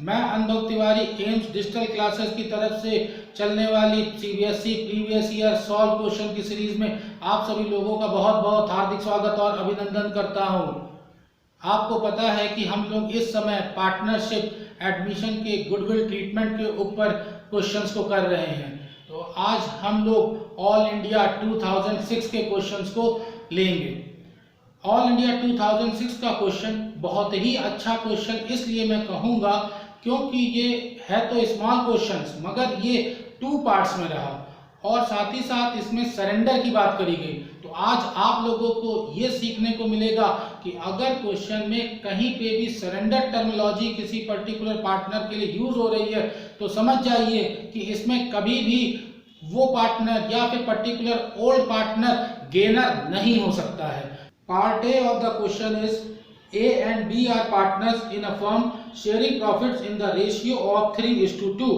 मैं अनुभव Tiwari AIIMS digital classes की तरफ से चलने वाली CBSE previous year solve question की सीरीज में आप सभी लोगों का बहुत बहुत हार्दिक स्वागत और अभिनंदन करता हूं। आपको पता है कि हम लोग इस समय पार्टनरशिप एडमिशन के गुडविल ट्रीटमेंट के ऊपर क्वेश्चंस को कर रहे हैं। तो आज हम लोग ऑल इंडिया 2006 के क्वेश्चंस को लेंगे। ऑल इंडिया 2006 का क्वेश्चन बहुत ही अच्छा क्वेश्चन इसलिए मैं कहूँगा क्योंकि ये है तो स्मॉल क्वेश्चंस मगर ये 2 पार्ट्स में रहा और साथ ही साथ इसमें सरेंडर की बात करी गई। तो आज आप लोगों को ये सीखने को मिलेगा कि अगर क्वेश्चन में कहीं पे भी सरेंडर टर्मिनोलॉजी किसी पर्टिकुलर पार्टनर के लिए यूज हो रही है तो समझ जाइए कि इसमें कभी भी वो पार्टनर या फिर पर्टिकुलर ओल्ड पार्टनर गेनर नहीं हो सकता है। Part A of the question is A and B are partners in a firm sharing profits in the ratio of 3:2.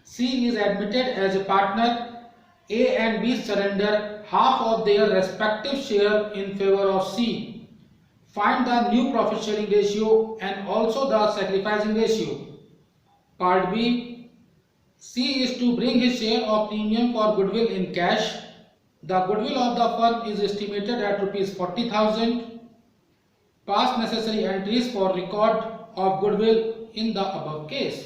C is admitted as a partner. A and B surrender half of their respective share in favor of C. Find the new profit sharing ratio and also the sacrificing ratio. Part B. C is to bring his share of premium for goodwill in cash. The goodwill of the firm is estimated at rupees 40,000. Pass necessary entries for record of goodwill in the above case.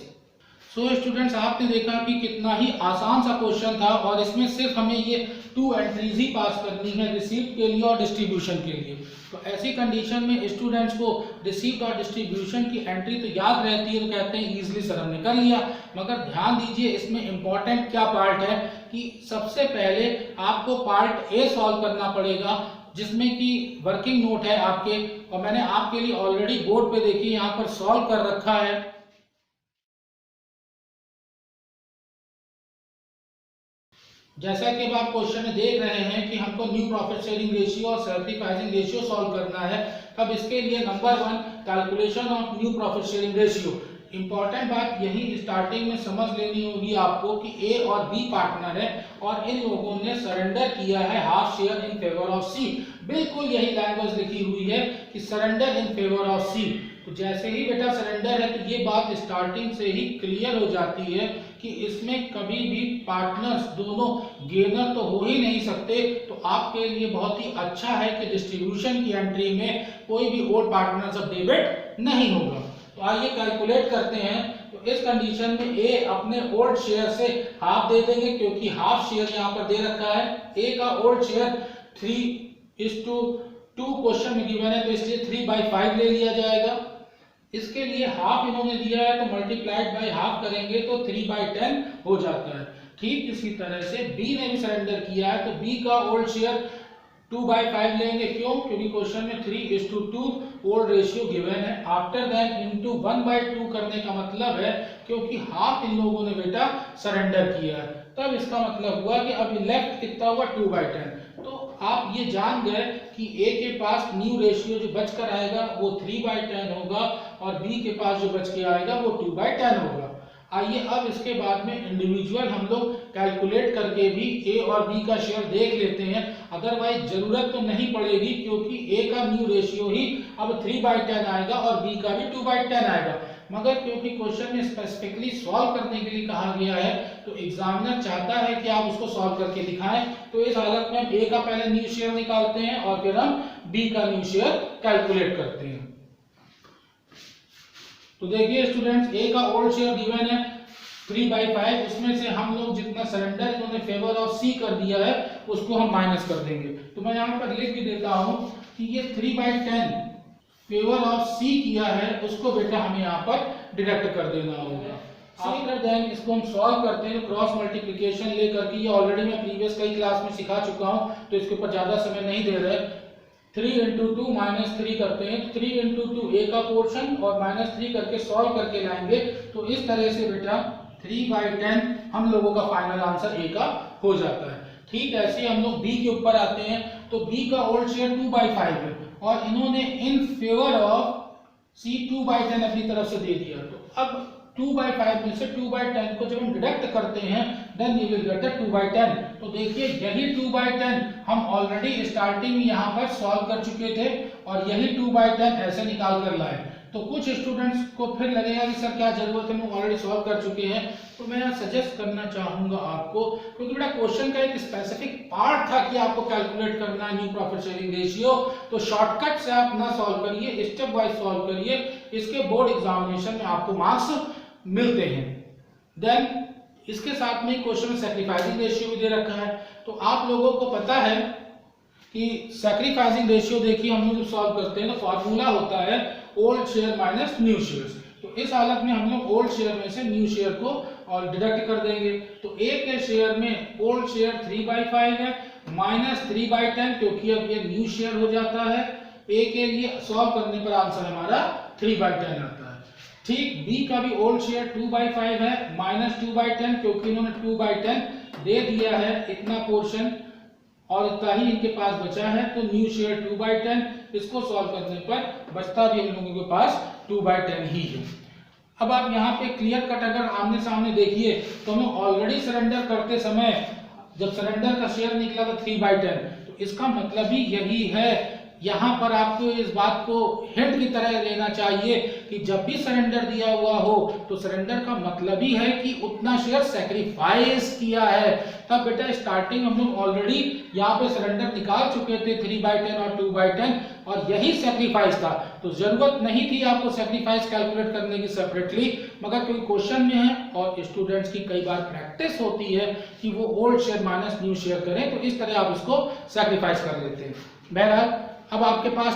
So students, आपने देखा कि कितना ही आसान सा question था और इसमें सिर्फ हमें ये 2 एंट्रीज ही पास करनी है, रिसीप्ट के लिए और डिस्ट्रीब्यूशन के लिए। तो ऐसी कंडीशन में स्टूडेंट्स को रिसीप्ट और डिस्ट्रीब्यूशन की एंट्री तो याद रहती है तो कहते हैं इजीली सर हमने कर लिया। मगर ध्यान दीजिए इसमें इंपॉर्टेंट क्या पार्ट है कि सबसे पहले आपको पार्ट ए सॉल्व करना पड़ेगा जिसमें कि वर्किंग नोट है आपके, और मैंने आपके लिए ऑलरेडी बोर्ड पे देखिए यहाँ पर सॉल्व कर रखा है। जैसा कि अब आप क्वेश्चन में देख रहे हैं कि हमको न्यू प्रॉफिट शेयरिंग रेशियो और सैक्रिफाइसिंग रेशियो सॉल्व करना है। अब इसके लिए number 1 calculation of new profit sharing ratio. Important बात यही स्टार्टिंग में समझ लेनी होगी आपको कि ए और बी पार्टनर है और इन लोगों ने सरेंडर किया है half share in favour of C. बिल्कुल यही लैंग्वेज लिखी हुई है कि surrender in favour of C. तो जैसे ही बेटा सरेंडर है तो ये बात स्टार्टिंग से ही क्लियर हो जाती है कि इसमें कभी भी पार्टनर्स दोनों गेनर तो हो ही नहीं सकते। तो आपके लिए बहुत ही अच्छा है कि डिस्ट्रीब्यूशन की एंट्री में कोई भी ओल्ड पार्टनर्स ऑफ डेबिट नहीं होगा। तो आइए कैलकुलेट करते हैं। तो इस कंडीशन में ए अपने ओल्ड शेयर से हाफ दे देंगे क्योंकि हाफ शेयर यहाँ पर दे रखा है। ए का ओल्ड शेयर 3:2 क्वेश्चन में गिवन है तो इसलिए 3/5 ले लिया जाएगा। इसके लिए हाफ इन्होंने दिया है तो मल्टीप्लाइड बाय हाफ करेंगे तो 3/10 हो जाता है। ठीक इसी तरह से बी ने भी सरेंडर किया है तो बी का ओल्ड शेयर 2/5 लेंगे। क्यों? क्योंकि क्वेश्चन में 3:2 ओल्ड रेशियो गिवन है। आफ्टर दैट इनटू 1/2 करने का मतलब है क्योंकि हाफ इन लोगों ने बेटा सरेंडर किया है, तब इसका मतलब हुआ कि अब लेफ्ट कितना हुआ 2/10। तो आप ये जान गए कि ए के पास न्यू रेशियो जो बचकर आएगा वो 3/10 होगा और बी के पास जो बच के आएगा वो 2/10 होगा। आइए अब इसके बाद में इंडिविजुअल हम लोग कैलकुलेट करके भी ए और बी का शेयर देख लेते हैं। अदरवाइज जरूरत तो नहीं पड़ेगी क्योंकि ए का न्यू रेशियो ही अब 3/10 आएगा और बी का भी 2/10 आएगा। मगर क्योंकि क्वेश्चन में स्पेसिफिकली सॉल्व करने के लिए कहा गया है तो एग्जामिनर चाहता है कि आप उसको सॉल्व करके दिखाएं। तो इस हालत में हम ए का पहले न्यू शेयर निकालते हैं और फिर हम बी का न्यू शेयर कैलकुलेट करते हैं। तो देखिए स्टूडेंट्स, ए का ओल्ड शेयर गिवन है 3/5। इसमें से हम लोग जितना सरेंडर इन्होंने फेवर ऑफ सी कर दिया है उसको हम माइनस कर देंगे। तो मैं यहाँ पर लिख भी देता हूँ कि ये 3/10 फेवर ऑफ सी किया है उसको बेटा हमें यहाँ पर डिडक्ट कर देना होगा। आफ्टर देन इसको हम सॉल्व करते हैं क्रॉस मल्टीप्लिकेशन लेकर के। ये ऑलरेडी मैं प्रीवियस कई क्लास में सिखा चुका हूँ तो इसके ऊपर ज्यादा समय नहीं दे रहे। 3 × 2 -3 करते हैं। 3 × 2 ए का पोर्शन और -3 करके सॉल्व करके लाएंगे। तो इस तरह से बेटा 3/10 हम लोगों का फाइनल आंसर ए का हो जाता है। ठीक ऐसे हम लोग बी के ऊपर आते हैं। तो बी का ओल्ड शेयर 2/5 है और इन्होंने इन फेवर ऑफ सी 2/10 अपनी तरफ से दे दिया। तो अब 2/5 में से 2/10 को जब हम डिडक्ट करते हैं देन वी विल गेट 2/10। तो देखिए यही 2/10 हम ऑलरेडी स्टार्टिंग में यहाँ पर सॉल्व कर चुके थे और यही 2/10 ऐसे निकाल कर लाए। तो कुछ स्टूडेंट्स को फिर लगेगा कि सर क्या जरूरत है, हम ऑलरेडी सॉल्व कर चुके हैं। तो मैं सजेस्ट करना चाहूंगा आपको, क्योंकि बेटा क्वेश्चन का एक स्पेसिफिक पार्ट था कि आपको कैलकुलेट करना है न्यू प्रॉफिट शेयरिंग रेशियो, तो शॉर्टकट से आप ना सॉल्व करिए, स्टेप वाइज सॉल्व करिए, इसके बोर्ड एग्जामिनेशन में आपको मार्क्स मिलते हैं। देन इसके साथ में क्वेश्चन में सैक्रिफाइसिंग रेशियो भी दे रखा है। तो आप लोगों को पता है कि सैक्रिफाइसिंग रेशियो देखिए हम लोग सॉल्व करते हैं तो फॉर्मूला होता है old share minus new shares. तो इस हालत में हम लोग ओल्ड शेयर में से न्यू शेयर को और डिडक्ट कर देंगे। तो ए के शेयर में ओल्ड शेयर 3/5 है माइनस 3/10, क्योंकि अब ये न्यू शेयर हो जाता है। ए के लिए सॉल्व करने पर आंसर हमारा 3/10 आता है। ठीक, बी का भी ओल्ड शेयर 2/5 है माइनस 2/10, क्योंकि इन्होंने 2/10 दे दिया है इतना पोर्शन और इतना ही इनके पास बचा है, तो न्यू शेयर 2/10, इसको सॉल्व करने पर बचता भी हम लोगों के पास 2/10 ही है। अब आप यहाँ पे क्लियर कट अगर आमने सामने देखिए तो हम ऑलरेडी सरेंडर करते समय जब सरेंडर का शेयर निकला था 3/10, तो इसका मतलब ही यही है। यहाँ पर आपको इस बात को हिंट की तरह लेना चाहिए कि जब भी सरेंडर दिया हुआ हो तो सरेंडर का मतलब ही है कि उतना शेयर सैक्रिफाइस किया है। तब बेटा स्टार्टिंग हम लोग ऑलरेडी यहाँ पे सरेंडर निकाल चुके थे 3/10 और 2/10, और यही सैक्रिफाइस था। तो जरूरत नहीं थी आपको सैक्रिफाइस कैलकुलेट करने की सेपरेटली, मगर क्योंकि क्वेश्चन में है और स्टूडेंट्स की कई बार प्रैक्टिस होती है कि वो old share minus new share करें, तो इस तरह आप इसको सैक्रिफाइस कर लेते हैं। बहरहाल अब आपके पास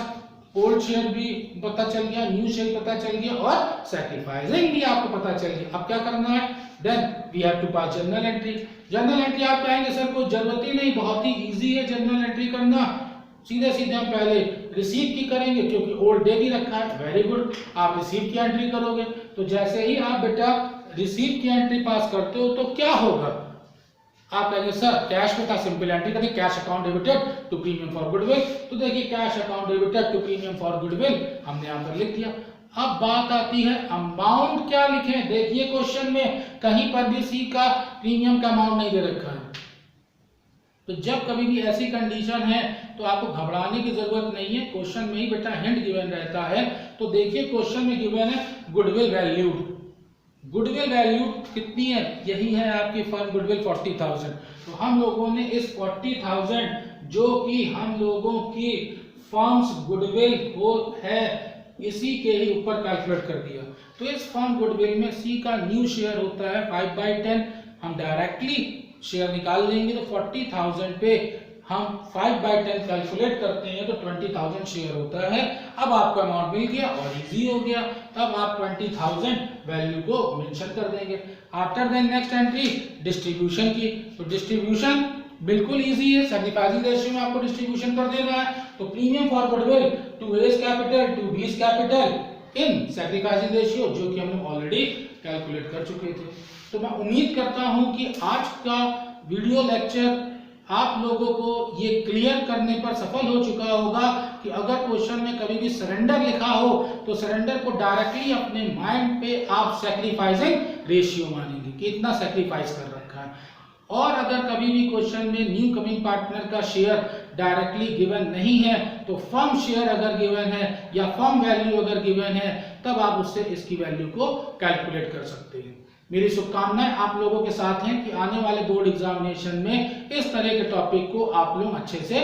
ओल्ड शेयर भी पता चल गया, न्यू शेयर पता चल गया और सैक्रिफाइसिंग भी आपको पता चल गया। अब क्या करना है, then we have to pass journal entry. Journal entry आप कहेंगे सर कोई जरूरत ही नहीं, बहुत ही इजी है जर्नल एंट्री करना। सीधे सीधे हम पहले रिसीव की करेंगे, क्योंकि ओल्ड डे भी रखा है। वेरी गुड, आप रिसीव की एंट्री करोगे। तो जैसे ही आप बेटा रिसीव की एंट्री पास करते हो तो क्या होगा, आप कहेंगे सर कैश में था, सिंपल एंट्री करेंगे cash account debited to premium for goodwill. तो देखिए cash account debited to premium for goodwill हमने यहाँ पर लिख दिया। अब बात आती है अमाउंट क्या लिखें। देखिए क्वेश्चन में कहीं पर भी सी का प्रीमियम का अमाउंट नहीं दे रखा है। तो जब कभी भी ऐसी कंडीशन है तो आपको घबराने की जरूरत नहीं है, क्वेश्चन में ही बेटा हिंट गिवन रहता है। तो देखिए क्वेश्चन में गिवन है गुडविल वैल्यू। गुडविल वैल्यू कितनी है, यही है आपकी फर्म गुडविल 40,000। तो हम लोगों ने इस 40,000 जो कि हम लोगों की फर्म्स गुडविल हो है, इसी के ही ऊपर कैलकुलेट कर दिया। तो इस फर्म गुडविल में सी का न्यू शेयर होता है 5/10, हम डायरेक्टली शेयर निकाल लेंगे। तो 40,000 पे हम 5/10 कैलकुलेट करते हैं तो 20,000 शेयर होता है। अब आपका अमाउंट मिल गया और इजी हो गया। तब आप 20,000 वैल्यू को मेंशन कर देंगे। After then next entry distribution की। तो डिस्ट्रीब्यूशन बिल्कुल इजी है, सैक्रिफाइसिंग रेशियो में आपको डिस्ट्रीब्यूशन कर देना है। तो premium for goodwill to as capital to बीस कैपिटल इन सैक्रिफाइसिंग रेशियो, जो कि हम ऑलरेडी कैलकुलेट कर चुके थे। तो मैं उम्मीद करता हूं कि आज का वीडियो लेक्चर आप लोगों को ये क्लियर करने पर सफल हो चुका होगा कि अगर क्वेश्चन में कभी भी सरेंडर लिखा हो तो सरेंडर को डायरेक्टली अपने माइंड पे आप सैक्रिफाइसिंग रेशियो मानेंगे कि इतना सैक्रिफाइस कर रखा है। और अगर कभी भी क्वेश्चन में न्यू कमिंग पार्टनर का शेयर डायरेक्टली गिवन नहीं है तो फर्म शेयर अगर गिवन है या फर्म वैल्यू अगर गिवन है, तब आप उससे इसकी वैल्यू को कैलकुलेट कर सकते हैं। मेरी शुभकामनाएं आप लोगों के साथ हैं कि आने वाले बोर्ड एग्जामिनेशन में इस तरह के टॉपिक को आप लोग अच्छे से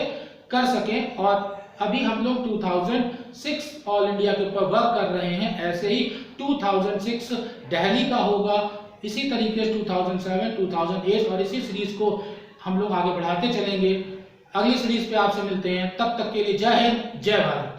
कर सकें। और अभी हम लोग 2006 ऑल इंडिया के ऊपर वर्क कर रहे हैं, ऐसे ही 2006 दिल्ली का होगा, इसी तरीके से 2007, 2008 और इसी सीरीज को हम लोग आगे बढ़ाते चलेंगे। अगली सीरीज पे आपसे मिलते हैं, तब तक के लिए जय हिंद जय भारत।